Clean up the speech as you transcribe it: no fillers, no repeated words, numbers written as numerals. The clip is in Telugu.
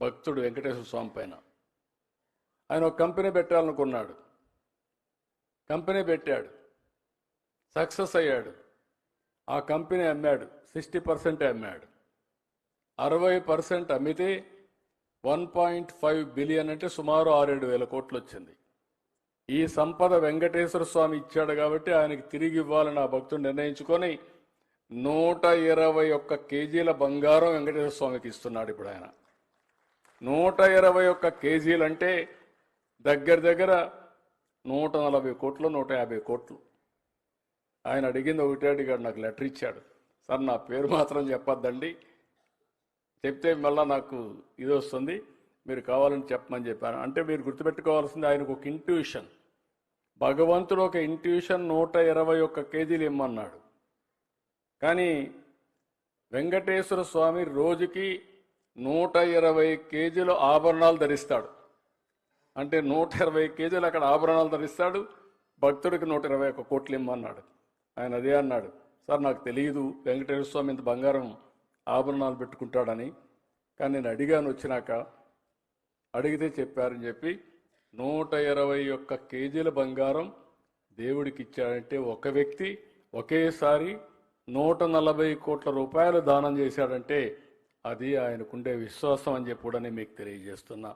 భక్తుడు వెంకటేశ్వర స్వామి పైన. ఆయన ఒక కంపెనీ పెట్టాలనుకున్నాడు, కంపెనీ పెట్టాడు, సక్సెస్ అయ్యాడు. ఆ కంపెనీ అమ్మాడు, 60% అమ్మాడు. 60% అమ్మితే 1.5 బిలియన్ అంటే సుమారు 6-7 వేల కోట్లు వచ్చింది. ఈ సంపద వెంకటేశ్వర స్వామి ఇచ్చాడు కాబట్టి ఆయనకి తిరిగి ఇవ్వాలని ఆ భక్తుడు నిర్ణయించుకొని 121 కేజీల బంగారం వెంకటేశ్వర స్వామికి ఇస్తున్నాడు. ఇప్పుడు ఆయన 121 కేజీలు అంటే దగ్గర దగ్గర 140 కోట్లు, 150 కోట్లు. ఆయన అడిగింది ఒకటే అడిగాడు, నాకు లెటర్ ఇచ్చాడు, సార్ నా పేరు మాత్రం చెప్పొద్దండి, చెప్తే మళ్ళీ నాకు ఇది వస్తుంది, మీరు కావాలని చెప్పమని చెప్పాను. అంటే మీరు గుర్తుపెట్టుకోవాల్సింది ఆయనకు ఒక ఇంట్యూషన్, భగవంతుడు ఒక ఇంట్యూషన్ 121 కేజీలు ఇమ్మన్నాడు. కానీ వెంకటేశ్వర స్వామి రోజుకి 120 కేజీలు ఆభరణాలు ధరిస్తాడు. అంటే 120 కేజీలు అక్కడ ఆభరణాలు ధరిస్తాడు. భక్తుడికి 121 కోట్లు ఇమ్మన్నాడు. ఆయన అదే అన్నాడు, సార్ నాకు తెలియదు వెంకటేశ్వర స్వామి ఇంత బంగారం ఆభరణాలు పెట్టుకుంటాడని, కానీ నేను అడిగాను వచ్చినాక, అడిగితే చెప్పారని చెప్పి 121 కేజీల బంగారం దేవుడికి ఇచ్చాడంటే ఒక వ్యక్తి ఒకేసారి 140 కోట్ల రూపాయలు దానం చేశాడంటే అది ఆయనకుండే విశ్వాసం అని చెప్పి కూడా మీకు తెలియజేస్తున్నా.